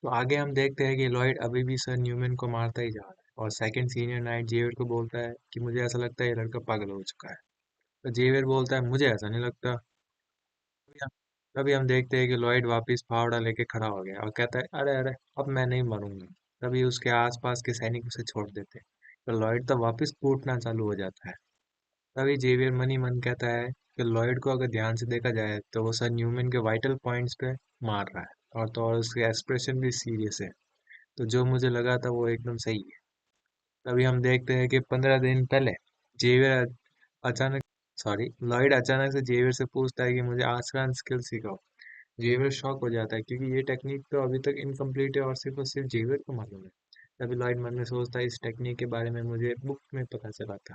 तो आगे हम देखते हैं कि लॉयड अभी भी सर न्यूमैन को मारता ही जा रहा है और सेकंड सीनियर नाइट जेवियर को बोलता है कि मुझे ऐसा लगता है ये लड़का पागल हो चुका है। तो जेवियर बोलता है मुझे ऐसा नहीं लगता। तभी हम देखते हैं कि लॉयड वापस फावड़ा लेके खड़ा हो गया और कहता है अरे अरे अब मैं नहीं मरूंगा। तभी उसके आसपास के सैनिक उसे छोड़ देते हैं। तो लॉयड तो वापस कूटना चालू हो जाता है। तभी जेवियर मन ही मन कहता है कि लॉयड को अगर ध्यान से देखा जाए तो वो सर न्यूमैन के वाइटल पॉइंट्स पे मार रहा है और तो और उसके एक्सप्रेशन भी सीरियस है। तो जो मुझे लगा था वो एकदम सही है। तभी हम देखते हैं कि 15 दिन पहले जेवियर अचानक सॉरी लॉयड अचानक से जेवियर से पूछता है कि मुझे आसान स्किल सिखाओ। जेवियर शॉक हो जाता है क्योंकि ये टेक्निक तो अभी तक इनकम्प्लीट है और सिर्फ जेवियर को मालूम है। तभी लॉयड मन में सोचता है इस टेक्निक के बारे में मुझे बुक में पता चला था।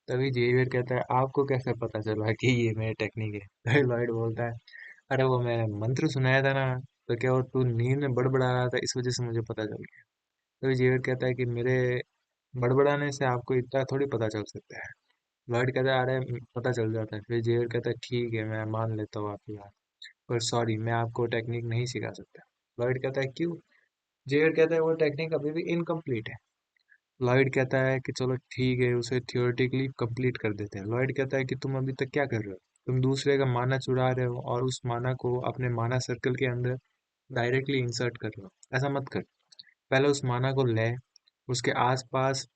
तभी जेवियर कहता है आपको कैसे पता चला कि ये मेरी टेक्निक है। तभी लॉयड बोलता है अरे वो मैंने मंत्र सुनाया था ना। तो क्या वो तू नींद में बड़बड़ा रहा था इस वजह से मुझे पता चल गया। तभी जेवियर कहता है कि मेरे बड़बड़ाने से आपको इतना थोड़ी पता चल सकता है। लॉयड कहता है अरे पता चल जाता है। फिर जेवियर कहता है ठीक है मैं मान लेता हूँ आपकी बात, पर सॉरी मैं आपको टेक्निक नहीं सिखा सकता। लॉयड कहता है क्यों। जेवियर कहता है वो टेक्निक अभी भी इनकम्प्लीट है। लॉयड कहता है कि चलो ठीक है उसे थियोरेटिकली कंप्लीट कर देते हैं। लॉयड कहता है कि तुम अभी तक क्या कर रहे हो। तुम दूसरे का माना चुरा रहे हो और उस माना को अपने माना सर्कल के अंदर डायरेक्टली इंसर्ट कर रहे हो। ऐसा मत कर। पहले उस माना को ले, उसके आसपास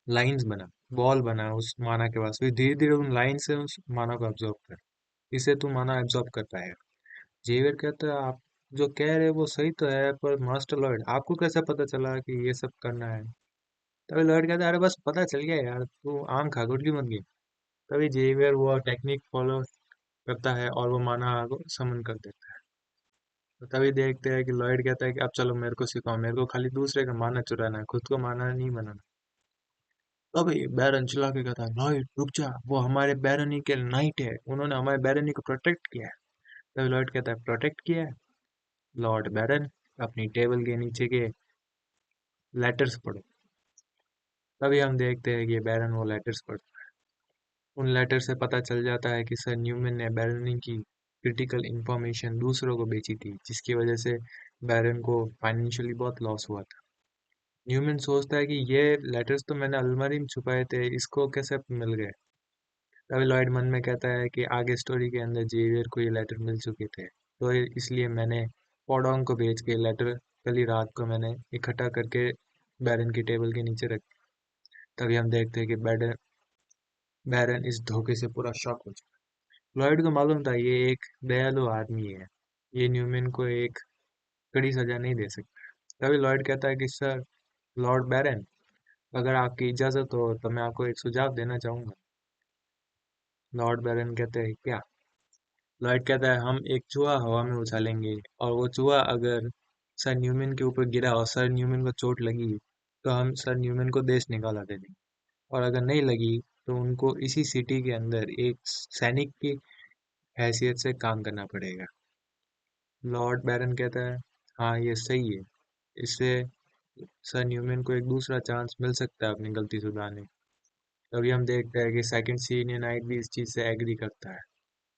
लाइंस बना, वॉल बना उस माना के पास, फिर धीरे धीरे उन लाइन से उस माना को एब्जॉर्ब कर। इसे तू माना एब्जॉर्ब कर पाएगा। जेवियर कहता है आप जो कह रहे हो वो सही तो है, पर मास्टर लॉयड आपको कैसे पता चला कि ये सब करना है। तभी लॉयड कहता है अरे बस पता चल गया यार, तू आम खा गुटली मत गई। तभी जेवियर वो टेक्निक फॉलो करता है और वो माना को समन कर देता है। तो तभी देखते हैं कि लॉयड कहता है कि अब चलो मेरे को सिखाओ, मेरे को खाली दूसरे का माना चुराना है, खुद को माना नहीं बनाना। तभी बैरन चिल्ला के कहता है लॉयड रुक जा, वो हमारे बैरनी के नाइट है, उन्होंने हमारे बैरनी को प्रोटेक्ट किया है। तभी लॉयड कहता है प्रोटेक्ट किया है। लॉर्ड बैरन अपनी टेबल के नीचे के लेटर्स पढ़ो। तभी हम देखते हैं कि बैरन वो लेटर्स पढ़ता है। उन लेटर से पता चल जाता है कि सर न्यूमैन ने बैरनी की क्रिटिकल इंफॉर्मेशन दूसरों को बेची थी, जिसकी वजह से बैरन को फाइनेंशियली बहुत लॉस हुआ था। न्यूमैन सोचता है कि ये लेटर्स तो मैंने अलमारी में छुपाए थे, इसको कैसे मिल गए। तभी लॉयड मन में कहता है कि आगे स्टोरी के अंदर जेवियर को ये लेटर मिल चुके थे, तो इसलिए मैंने पॉडोंग को भेज के लेटर कल ही रात को मैंने इकट्ठा करके बैरन की टेबल के नीचे रख। तभी हम देखते हैं कि बैरन बैरन इस धोखे से पूरा शॉक हो चुका है। लॉयड को मालूम था ये एक दयालु आदमी है, ये न्यूमैन को एक कड़ी सजा नहीं दे सकता। तभी लॉयड कहता है कि सर लॉर्ड बैरन, अगर आपकी इजाजत हो तो मैं आपको एक सुझाव देना चाहूंगा। लॉर्ड बैरन कहते हैं क्या। लॉयड कहता है हम एक चूहा हवा में उछालेंगे और वो चूहा अगर सर न्यूमैन के ऊपर गिरा और सर न्यूमैन को चोट लगी तो हम सर न्यूमैन को देश निकाला दे देंगे, और अगर नहीं लगी तो उनको इसी सिटी के अंदर एक सैनिक की हैसियत से काम करना पड़ेगा। लॉर्ड बैरन कहता है हाँ ये सही है, इससे सर न्यूमैन को एक दूसरा चांस मिल सकता है अपनी गलती सुधारने। तभी हम देखते हैं कि सेकंड सीनियर नाइट भी इस चीज़ से एग्री करता है।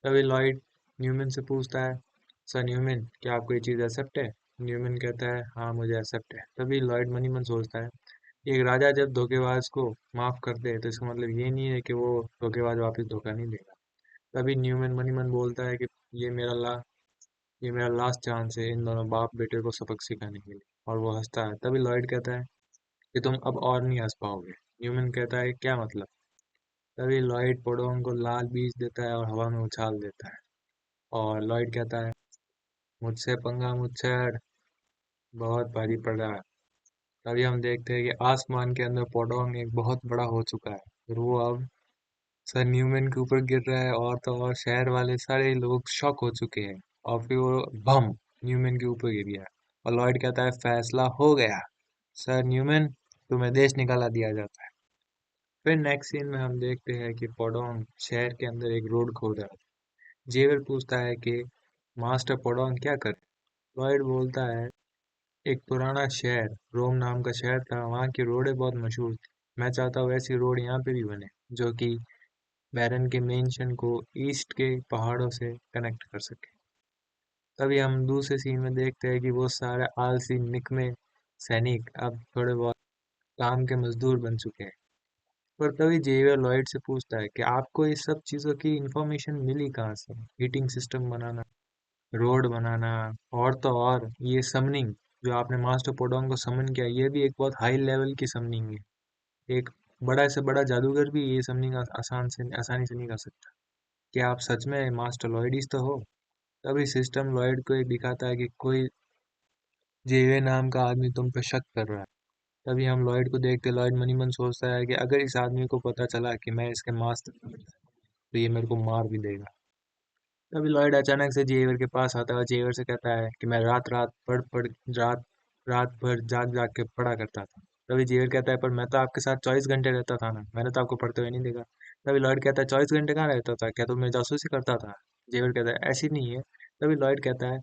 तभी लॉयड न्यूमैन से पूछता है सर न्यूमैन क्या आपको ये चीज़ एक्सेप्ट है। न्यूमैन कहता है हाँ मुझे एक्सेप्ट है। तभी लॉयड मनी मन सोचता है एक राजा जब धोखेबाज को माफ कर दे तो इसका मतलब ये नहीं है कि वो धोखेबाज वापस धोखा नहीं देगा। तभी न्यूमैन मनी मन बोलता है कि ये मेरा ला ये मेरा लास्ट चांस है इन दोनों बाप बेटे को सबक सिखाने के लिए। और वो हंसता है। तभी लॉयड कहता है कि तुम अब और नहीं हंस पाओगे। न्यूमैन कहता है क्या मतलब। तभी लॉयड पोडोंग को लाल बीज देता है और हवा में उछाल देता है। और लॉयड कहता है मुझसे पंगा मुझसे बहुत भारी पड़ रहा है। तभी हम देखते हैं कि आसमान के अंदर पोडोंग एक बहुत बड़ा हो चुका है और वो अब सर न्यूमैन के ऊपर गिर रहा है और तो और शहर वाले सारे लोग शॉक हो चुके हैं। और फिर वो बम न्यूमैन के ऊपर गिर गया और लॉयड कहता है फैसला हो गया, सर न्यूमैन तुम्हें देश निकाला दिया जाता है। फिर नेक्स्ट सीन में हम देखते हैं कि पोडोंग शहर के अंदर एक रोड खोद रहा है। जेवर पूछता है कि मास्टर पोडोंग क्या करे। लॉयड बोलता है एक पुराना शहर रोम नाम का शहर था, वहाँ की रोडें बहुत मशहूर थी। मैं चाहता हूँ ऐसी रोड यहाँ पे भी बने जो कि बैरन के मेंशन को ईस्ट के पहाड़ों से कनेक्ट कर सके। तभी हम दूसरे सीन में देखते हैं कि वो सारे आलसी निकम्मे सैनिक अब थोड़े बहुत काम के मजदूर बन चुके हैं। पर तभी जेवियर लॉयड से पूछता है कि आपको इस सब चीज़ों की इंफॉर्मेशन मिली कहाँ से? हीटिंग सिस्टम बनाना, रोड बनाना, और तो और ये समनिंग जो आपने मास्टर पोडोंग को समन किया, ये भी एक बहुत हाई लेवल की समनिंग है। एक बड़ा से बड़ा जादूगर भी ये समनिंग आसानी से नहीं कर सकता। क्या आप सच में मास्टर लॉयडिस तो हो? तभी सिस्टम लॉयड को एक दिखाता है कि कोई जेवे नाम का आदमी तुम पे शक कर रहा है। तभी हम लॉयड को देखते लॉयड मनी मन सोचता है कि अगर इस आदमी को पता चला कि मैं इसके मास्टर हूँ, तो ये मेरे को मार भी देगा। तभी लॉयड अचानक से जेवर के पास आता है और जेवर से कहता है कि मैं रात रात रात रात भर जाग जाग के पढ़ा करता था। तभी जेवर कहता है पर मैं तो आपके साथ 24 घंटे रहता था ना, मैंने तो आपको पढ़ते हुए नहीं देखा। तभी लॉयड कहता है 24 घंटे कहाँ रहता था, क्या तुम मेरी जासूसी करता था? जेवर कहता है ऐसी नहीं है। तभी लॉयड कहता है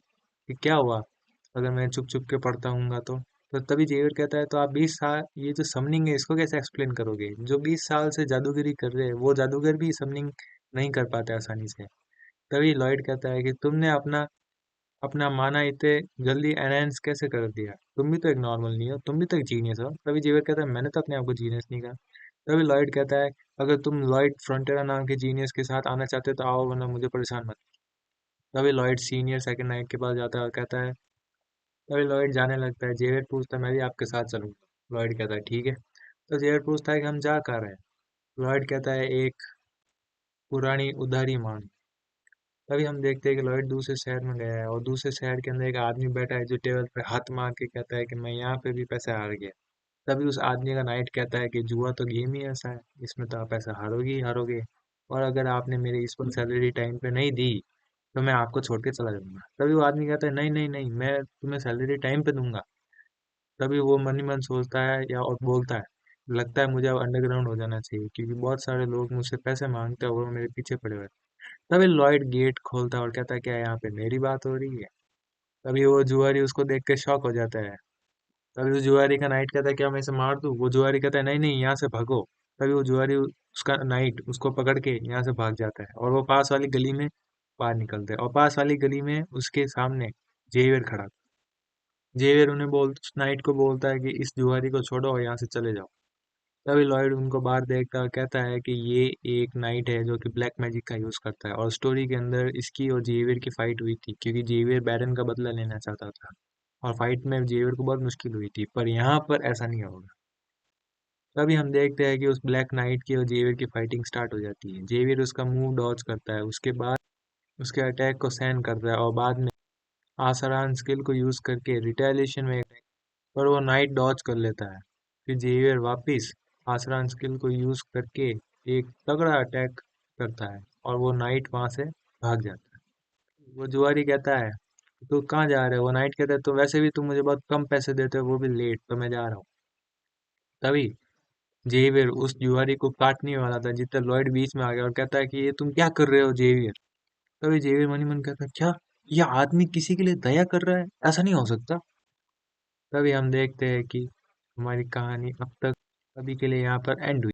कि क्या हुआ अगर मैं चुप चुप के पढ़ता हूँ तो तभी जेवर कहता है तो आप 20 साल ये जो समनिंग है इसको कैसे एक्सप्लेन करोगे? जो 20 साल से जादूगरी कर रहे हैं वो जादूगर भी समनिंग नहीं कर पाते आसानी से। तभी लॉयड कहता है कि तुमने अपना अपना माना इतने जल्दी एनहांस कैसे कर दिया? तुम भी तो एक नॉर्मल नहीं हो, तुम भी तो एक जीनियस हो। तभी जेवर कहता है मैंने तो अपने आप को जीनियस नहीं कहा। तभी लॉयड कहता है अगर तुम लॉयड फ्रंटेरा नाम के जीनियस के साथ आना चाहते हो तो आओ वरना मुझे परेशान मत। तभी लॉयड सीनियर सेकंड नाइट के पास जाता है और कहता है तभी लॉयड जाने लगता है। जेवर पूछता है मैं भी आपके साथ चलूंगा। लॉयड कहता है ठीक है। तो जेवर पूछता है कि हम जा कहाँ रहे हैं? लॉयड कहता है एक पुरानी उधारी मांग। तभी हम देखते हैं कि लॉयड दूसरे शहर में गया है और दूसरे शहर के अंदर एक आदमी बैठा है जो टेबल पे हाथ मार के कहता है कि मैं यहाँ पे भी पैसे हार गया। तभी उस आदमी का नाइट कहता है कि जुआ तो गेम ही ऐसा है, इसमें तो आप पैसा हारोगे ही हारोगे, और अगर आपने मेरी इस पर सैलरी टाइम पे नहीं दी तो मैं आपको छोड़ के चला जाऊंगा। तभी वो आदमी कहता है नहीं नहीं नहीं, मैं तुम्हें सैलरी टाइम पे दूंगा। तभी वो मन ही मन सोचता है या और बोलता है लगता है मुझे अब अंडरग्राउंड हो जाना चाहिए क्योंकि बहुत सारे लोग मुझसे पैसे मांगते हैं और वो मेरे पीछे पड़े हुए हैं। तभी लॉयड गेट खोलता है और कहता है क्या यहाँ पे मेरी बात हो रही है? तभी वो जुआरी उसको देख के शॉक हो जाता है। तभी उस जुआरी का नाइट कहता है क्या मैं इसे मार दूं? वो जुआरी कहता है नहीं नहीं, यहाँ से भागो। तभी वो जुआरी उसका नाइट उसको पकड़ के यहाँ से भाग जाता है और वो पास वाली गली में बाहर निकलते हैं और पास वाली गली में उसके सामने जेवियर खड़ा। जेवियर उन्हें उस नाइट को बोलता है कि इस जुआरी को छोड़ो और यहाँ से चले जाओ। तभी लॉयड उनको बाहर देखता है और कहता है कि ये एक नाइट है जो कि ब्लैक मैजिक का यूज करता है और स्टोरी के अंदर इसकी और जेवियर की फाइट हुई थी क्योंकि जेवियर बैरन का बदला लेना चाहता था और फाइट में जेवियर को बहुत मुश्किल हुई थी, पर यहाँ पर ऐसा नहीं होगा। तभी हम देखते हैं कि उस ब्लैक नाइट की और जेवियर की फाइटिंग स्टार्ट हो जाती है। जेवियर उसका मूव डॉज करता है, उसके बाद उसके अटैक को सहन करता है और बाद में आसारान स्किल को यूज करके रिटेलिएशन में पर वो नाइट डॉज कर लेता है। फिर जेवियर वापिस आसरान स्किल को यूज करके एक तगड़ा अटैक करता है और वो नाइट वहां से भाग जाता है। वो जुआरी कहता है तू कहाँ जा रहे हो? वो नाइट कहता है तो वैसे भी तुम मुझे बहुत कम पैसे देते हो वो भी लेट, तो मैं जा रहा हूँ। तभी जेवियर उस जुआरी को काटने वाला था जितना लॉयड बीच में आ गया और कहता है कि ये तुम क्या कर रहे हो जेवियर? तभी जेवियर मनी मन कहता है क्या ये आदमी किसी के लिए दया कर रहा है? ऐसा नहीं हो सकता। तभी हम देखते हैं कि हमारी कहानी अब तक अभी के लिए यहाँ पर एंड हुई।